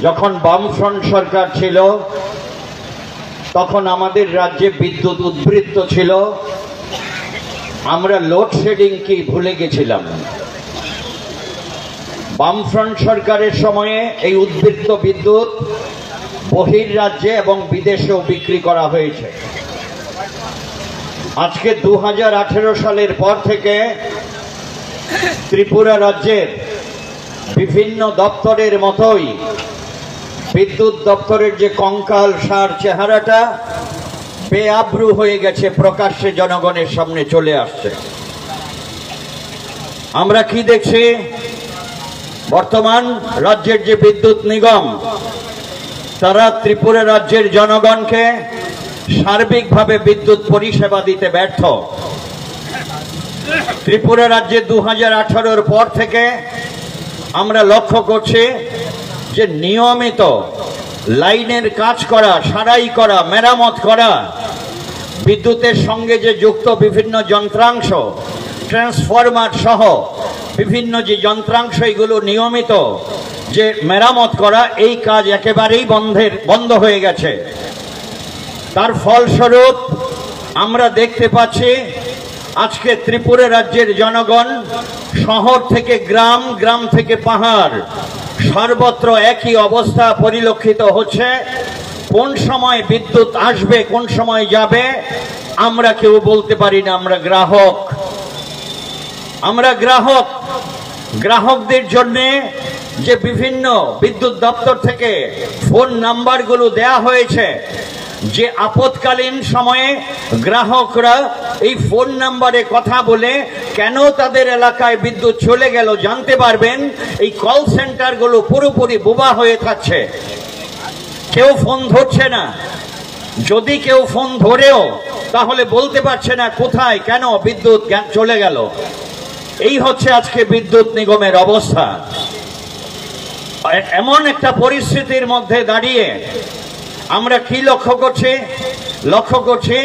যখন বামফ্রন্ট সরকার ছিল তখন আমাদের রাজ্যে বিদ্যুৎ উদ্বৃত্ত ছিল। আমরা লোডশেডিং কি ভুলে গেছিলাম। বামফ্রন্ট সরকারের সময়ে এই উদ্বৃত্ত বিদ্যুৎ বহির্রাজ্যে এবং বিদেশেও বিক্রি করা হয়েছে। আজকে 2018 সালের পর থেকে ত্রিপুরা রাজ্যের বিভিন্ন দপ্তরের মতোই বিদ্যুৎ দপ্তরের যে কঙ্কাল সার চেহারাটা বেআব্রু হয়ে গেছে, প্রকাশ্যে জনগণের সামনে চলে আসছে। আমরা কি দেখছি, বর্তমান রাজ্যের যে বিদ্যুৎ নিগম তারা ত্রিপুরা রাজ্যের জনগণকে সার্বিকভাবে বিদ্যুৎ পরিষেবা দিতে ব্যর্থ। ত্রিপুরা রাজ্যে 2018 পর থেকে আমরা লক্ষ্য করছি যে নিয়মিত লাইনের কাজ করা, সারাই করা, মেরামত করা, বিদ্যুতের সঙ্গে যে যুক্ত বিভিন্ন যন্ত্রাংশ, ট্রান্সফরমার সহ বিভিন্ন যে যন্ত্রাংশ, এগুলো নিয়মিত যে মেরামত করা, এই কাজ একেবারেই বন্ধ হয়ে গেছে। তার ফলস্বরূপ আমরা দেখতে পাচ্ছি আজকে ত্রিপুরা রাজ্যের জনগণ শহর থেকে গ্রাম, গ্রাম থেকে পাহাড়, সর্বত্র একই অবস্থা পরিলক্ষিত হচ্ছে। কোন সময় বিদ্যুৎ আসবে, কোন সময় যাবে, আমরা কেউ বলতে পারি না। আমরা গ্রাহকদের জন্য যে বিভিন্ন বিদ্যুৎ দপ্তর থেকে ফোন নাম্বারগুলো দেয়া হয়েছে, যে আপৎকালীন সময়ে গ্রাহকরা এই ফোন নাম্বারে কথা বলে কেন তাদের এলাকায় বিদ্যুৎ চলে গেল জানতে পারবেন, এই কল সেন্টারগুলো পুরোপুরি বোবা হয়ে থাকছে। কেউ ফোন ধরছে না, যদি কেউ ফোন ধরেও তাহলে বলতে পারছে না কোথায় কেন বিদ্যুৎ চলে গেল। এই হচ্ছে আজকে বিদ্যুৎ নিগমের অবস্থা। এমন একটা পরিস্থিতির মধ্যে দাঁড়িয়ে আমরা কি লক্ষ্য করছি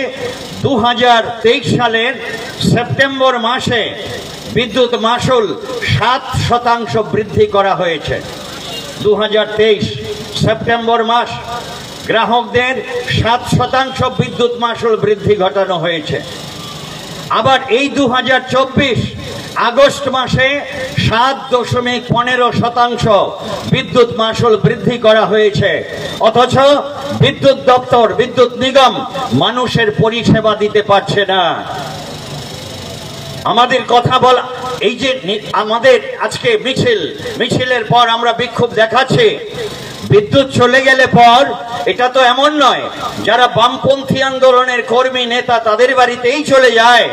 2023 সালের সেপ্টেম্বর মাসে বিদ্যুৎ মাশুল 7% বৃদ্ধি করা হয়েছে। 2023 সেপ্টেম্বর মাস গ্রাহকদের 7% বিদ্যুৎ মাশুল বৃদ্ধি ঘটানো হয়েছে। আবার এই 2024 আগস্ট মাসে 7.15% বিদ্যুৎ মাশুল বৃদ্ধি করা হয়েছে। অথচ বিদ্যুৎ দপ্তর, বিদ্যুৎ নিগম মানুষের পরিষেবা দিতে পারছে না। আমাদের কথা বলা, এই যে আমাদের আজকে মিছিলের পর আমরা বিক্ষোভ দেখাচ্ছি, বিদ্যুৎ চলে গেলে পর এটা তো এমন নয় যারা বামপন্থী আন্দোলনের কর্মী নেতা তাদের বাড়িতেই চলে যায়,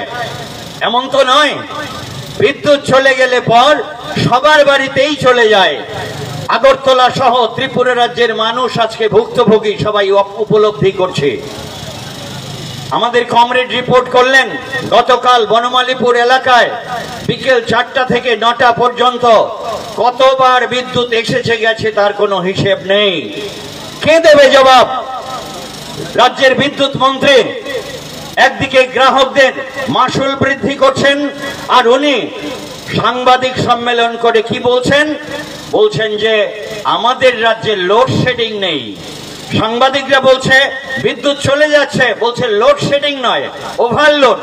এমন তো নয়। বিদ্যুৎ চলে গেলে পর সবার বাড়িতেই চলে যায়। আগরতলা সহ ত্রিপুরা রাজ্যের মানুষ আজকে ভুক্তভোগী, সবাই উপলব্ধি করছে। আমাদের কমরেড রিপোর্ট করলেন, গতকাল বনমালীপুর এলাকায় বিকেল 4টা থেকে 9টা পর্যন্ত কতবার বিদ্যুৎ এসেছে গেছে তার কোনো হিসেব নেই। কে দেবে জবাব? রাজ্যের বিদ্যুৎ মন্ত্রী একদিকে গ্রাহকদের মাশুল বৃদ্ধি করছেন, আর উনি সাংবাদিক সম্মেলন করে কি বলছেন যে আমাদের রাজ্যে লোডশেডিং নেই। সাংবাদিকরা বলছে বিদ্যুৎ চলে যাচ্ছে, বলছে লোডশেডিং নয়, ওভারলোড।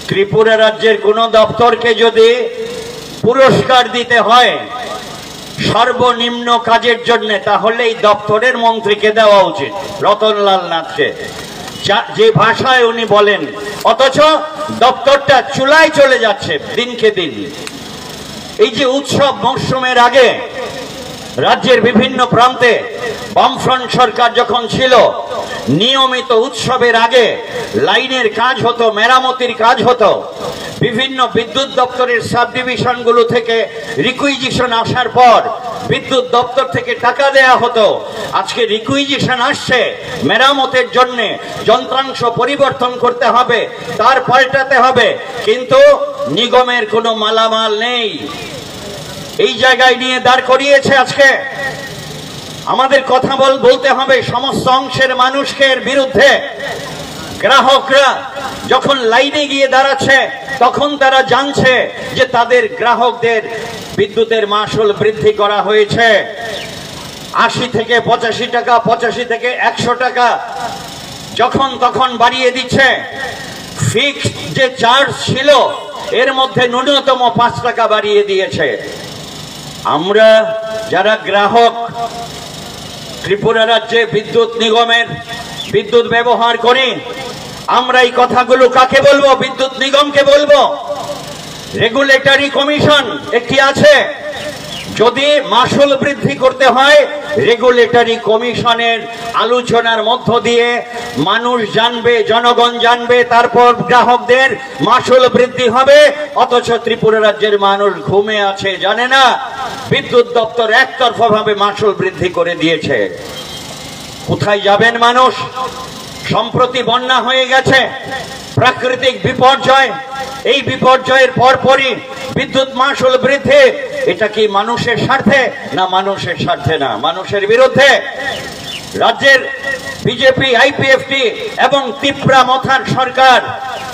ত্রিপুরা রাজ্যের কোন দপ্তরকে যদি পুরস্কার দিতে হয় সর্বনিম্ন কাজের জন্য, তাহলে এই দপ্তরের মন্ত্রীকে দেওয়া উচিত, রতনলাল নাথকে, যে ভাষায় উনি বলেন। অথচ দপ্তরটা চুলায় চলে যাচ্ছে দিনকে দিন। এই যে উৎসব মৌসুমের আগে রাজ্যের বিভিন্ন প্রান্তে বামফ্রন্ট সরকার যখন ছিল, নিয়মিত উৎসবের আগে লাইনের কাজ হতো, মেরামতির কাজ হতো। বিভিন্ন বিদ্যুৎ দপ্তরের সাব ডিভিশনগুলো থেকে রিকুইজিশন আসার পর বিদ্যুৎ দপ্তর থেকে টাকা দেয়া হতো। আজকে রিকুইজিশন আসছে, মেরামতের জন্য যন্ত্রাংশ পরিবর্তন করতে হবে, তার পাল্টাতে হবে, কিন্তু নিগমের কোনো মালামাল নেই। এই জায়গায় নিয়ে দাঁড় করিয়েছে আজকে। আমাদের কথা বলতে হবে সমস্ত অংশের মানুষকে বিরুদ্ধে। গ্রাহকরা যখন লাইনে গিয়ে দাঁড়াচ্ছে তখন তারা জানছে যে তাদের গ্রাহকদের বিদ্যুতের মাশুল বৃদ্ধি করা হয়েছে। 80 থেকে 85 টাকা, 85 থেকে 100 টাকা যখন তখন বাড়িয়ে দিচ্ছে। ফিক্সড যে চার্জ ছিল এর মধ্যে ন্যূনতম 5 টাকা বাড়িয়ে দিয়েছে। আমরা যারা গ্রাহক, ত্রিপুরা রাজ্যে বিদ্যুৎ নিগমের বিদ্যুৎ ব্যবহার করি, আমরা এই কথাগুলো কাকে বলবো? বিদ্যুৎ নিগমকে বলবো। রেগুলেটরি কমিশন একটি আছে, যদি মাসুল বৃদ্ধি করতে হয় রেগুলেটরি কমিশনের আলোচনার মধ্য দিয়ে মানুষ জানবে, জনগণ জানবে, তারপর গ্রাহকদের মাসুল বৃদ্ধি হবে। অথচ ত্রিপুরা রাজ্যের মানুষ ঘুমে আছে, জানে না। বিদ্যুৎ দপ্তর একতরফা ভাবে মাসুল বৃদ্ধি করে দিয়েছে। কোথায় যাবেন মানুষ? সম্প্রতি বন্যা হয়ে গেছে, প্রাকৃতিক বিপর্যয়। এই বিপর্যয়ের পরপরই বিদ্যুৎ মাসুল বৃদ্ধি। এটা কি মানুষের স্বার্থে? না, মানুষের স্বার্থে না, মানুষের বিরুদ্ধে। রাজ্যের বিজেপি, আইপিএফটি এবং ত্রিপুরা মথার সরকার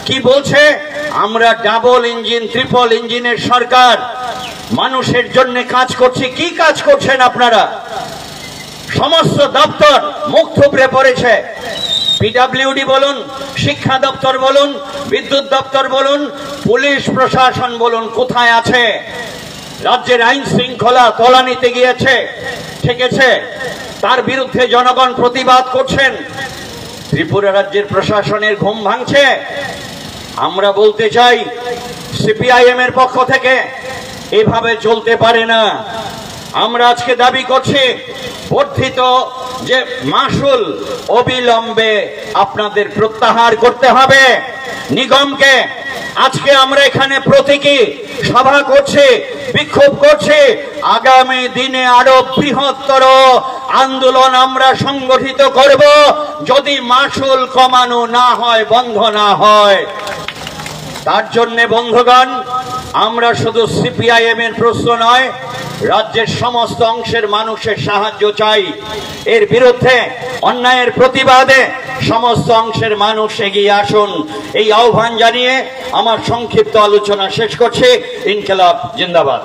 কি বলছে? আমরা ডাবল ইঞ্জিন, ট্রিপল ইঞ্জিনের সরকার, মানুষের জন্য কাজ করছি। কি কাজ করছেন আপনারা? সমস্ত দপ্তর মুখ থুবড়ে পড়েছে। পিডব্লিউডি বলুন, শিক্ষা দপ্তর বলুন, বিদ্যুৎ দপ্তর বলুন, পুলিশ প্রশাসন বলুন, কোথায় আছে? রাজ্যের আইন শৃঙ্খলা তলানিতে গিয়েছে, ঠেকেছে। তার বিরুদ্ধে জনগণ প্রতিবাদ করছেন। ত্রিপুরা রাজ্যের প্রশাসনের ঘুম ভাঙছে। আমরা বলতে চাই, সিপিআইএম এর পক্ষ থেকে এভাবে চলতে পারে না। আমরা আজকে দাবি করছি, বর্ধিত যে মাসুল অবিলম্বে আপনাদের প্রত্যাহার করতে হবে নিগমকে। আজকে আমরা এখানে প্রতীকী সভা করছি, বিক্ষোভ করছি। আগামী দিনে আরো বৃহত্তর আন্দোলন আমরা সংগঠিত করব যদি মাসুল কমানো না হয়, বন্ধ না হয়। তার জন্য বন্ধুগণ, আমরা শুধু সিপিআইএম এর প্রশ্ন নয়, রাজ্যের সমস্ত অংশের মানুষের সাহায্য চাই। এর বিরুদ্ধে অন্যায়ের প্রতিবাদে সমস্ত অংশের মানুষ এগিয়ে আসুন। এই আহ্বান জানিয়ে আমার সংক্ষিপ্ত আলোচনা শেষ করছি। ইনকিলাব জিন্দাবাদ।